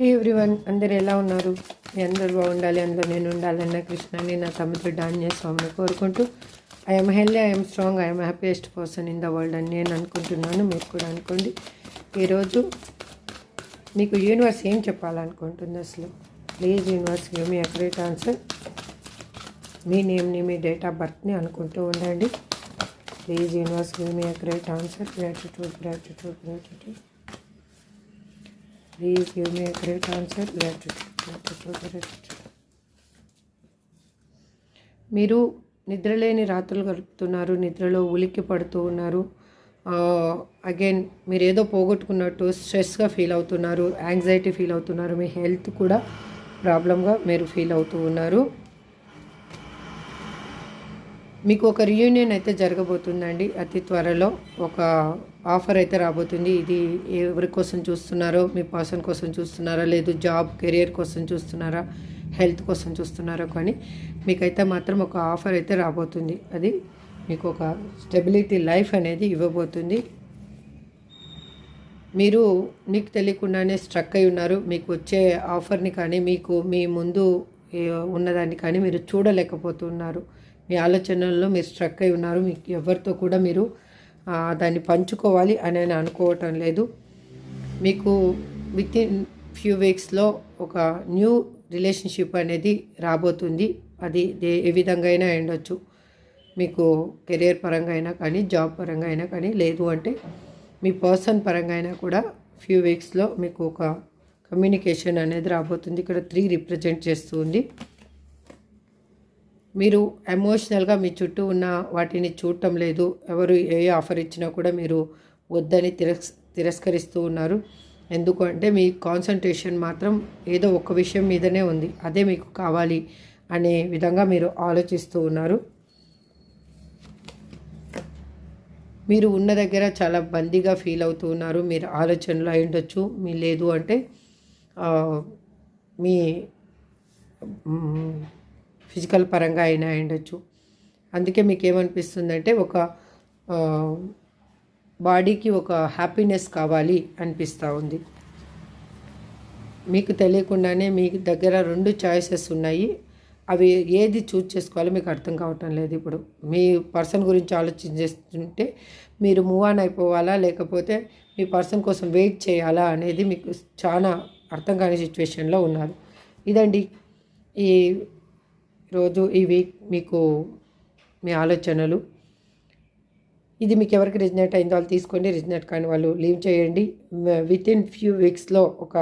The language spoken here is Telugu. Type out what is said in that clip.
హే ఎవ్రీవన్, అందరు ఎలా ఉన్నారు? మీ అందరూ బాగుండాలి, అందులో నేను ఉండాలన్న కృష్ణని నా తమ్ముడు డాన్య స్వామిని కోరుకుంటూ I'm healthy, I'm strong, I'm happiest person in the world అని నేను అనుకుంటున్నాను. మీరు కూడా అనుకోండి. ఈరోజు మీకు యూనివర్స్ ఏం చెప్పాలనుకుంటుంది అసలు? Please universe give me accurate answer. మీ నేమ్ని, మీ డేట్ ఆఫ్ బర్త్ని అనుకుంటూ ఉండండి. Please universe give me accurate answer. Gratitude, gratitude, gratitude. Please give me a great answer. Gratitude. మీరు నిద్రలేని రాత్రులు గడుపుతున్నారు, నిద్రలో ఉలిక్కి పడుతూ ఉన్నారు. అగైన్ మీరు ఏదో పోగొట్టుకున్నట్టు స్ట్రెస్గా ఫీల్ అవుతున్నారు, యాంగ్జైటీ ఫీల్ అవుతున్నారు, మీ హెల్త్ కూడా ప్రాబ్లంగా మీరు ఫీల్ అవుతూ ఉన్నారు. మీకు ఒక రియూనియన్ అయితే జరగబోతుందండి అతి త్వరలో. ఒక ఆఫర్ అయితే రాబోతుంది. ఇది ఎవరి కోసం చూస్తున్నారో, మీ పర్సన్ కోసం చూస్తున్నారా, లేదు జాబ్ కెరియర్ కోసం చూస్తున్నారా, హెల్త్ కోసం చూస్తున్నారా, కానీ మీకైతే మాత్రం ఒక ఆఫర్ అయితే రాబోతుంది. అది మీకు ఒక స్టెబిలిటీ లైఫ్ అనేది ఇవ్వబోతుంది. మీరు మీకు తెలియకుండానే స్ట్రక్ అయి ఉన్నారు. మీకు వచ్చే ఆఫర్ని కానీ, మీకు మీ ముందు ఉన్నదాన్ని కానీ మీరు చూడలేకపోతున్నారు. మీ ఆలోచనల్లో మీరు స్ట్రక్ అయి ఉన్నారు. మీకు ఎవరితో కూడా మీరు దాన్ని పంచుకోవాలి అని అనుకోవటం లేదు. మీకు విత్ ఇన్ ఫ్యూ వీక్స్లో ఒక న్యూ రిలేషన్షిప్ అనేది రాబోతుంది. అది ఏ విధంగా అయినా ఉండొచ్చు. మీకు కెరియర్ పరంగా అయినా కానీ, జాబ్ పరంగా అయినా కానీ, లేదు అంటే మీ పర్సన్ పరంగా అయినా కూడా ఫ్యూ వీక్స్లో మీకు ఒక కమ్యూనికేషన్ అనేది రాబోతుంది. ఇక్కడ 3 రిప్రజెంట్ చేస్తుంది. మీరు ఎమోషనల్గా మీ చుట్టూ ఉన్న వాటిని చూడటం లేదు. ఎవరు ఏ ఆఫర్ ఇచ్చినా కూడా మీరు వద్దని తిరస్కరిస్తూ ఉన్నారు. ఎందుకు అంటే మీ కాన్సన్ట్రేషన్ మాత్రం ఏదో ఒక విషయం మీదనే ఉంది. అదే మీకు కావాలి అనే విధంగా మీరు ఆలోచిస్తూ ఉన్నారు. మీరు ఉన్న దగ్గర చాలా బందీగా ఫీల్ అవుతూ ఉన్నారు. మీరు ఆలోచనలు అయి ఉండొచ్చు. మీ లేదు అంటే మీ ఫిజికల్ పరంగా అయినా ఉండొచ్చు. అందుకే మీకు ఏమనిపిస్తుందంటే ఒక బాడీకి ఒక హ్యాపీనెస్ కావాలి అనిపిస్తూ ఉంది. మీకు తెలియకుండానే మీ దగ్గర 2 చాయిసెస్ ఉన్నాయి. అవి ఏది చూజ్ చేసుకోవాలో మీకు అర్థం కావటం లేదు. ఇప్పుడు మీ పర్సన్ గురించి ఆలోచించేస్తుంటే మీరు మూవ్ ఆన్ అయిపోవాలా, లేకపోతే మీ పర్సన్ కోసం వెయిట్ చేయాలా అనేది మీకు చాలా అర్థం కాని సిచ్యువేషన్లో ఉన్నారు. ఇదండి ఈ రోజు ఈ వీక్ మీకు మీ ఆలోచనలు. ఇది మీకు ఎవరికి రిజనేట్ అయిందో వాళ్ళు తీసుకోండి, రిజనేట్ కాని వాళ్ళు లీవ్ చేయండి. విత్ ఇన్ ఫ్యూ వీక్స్లో ఒక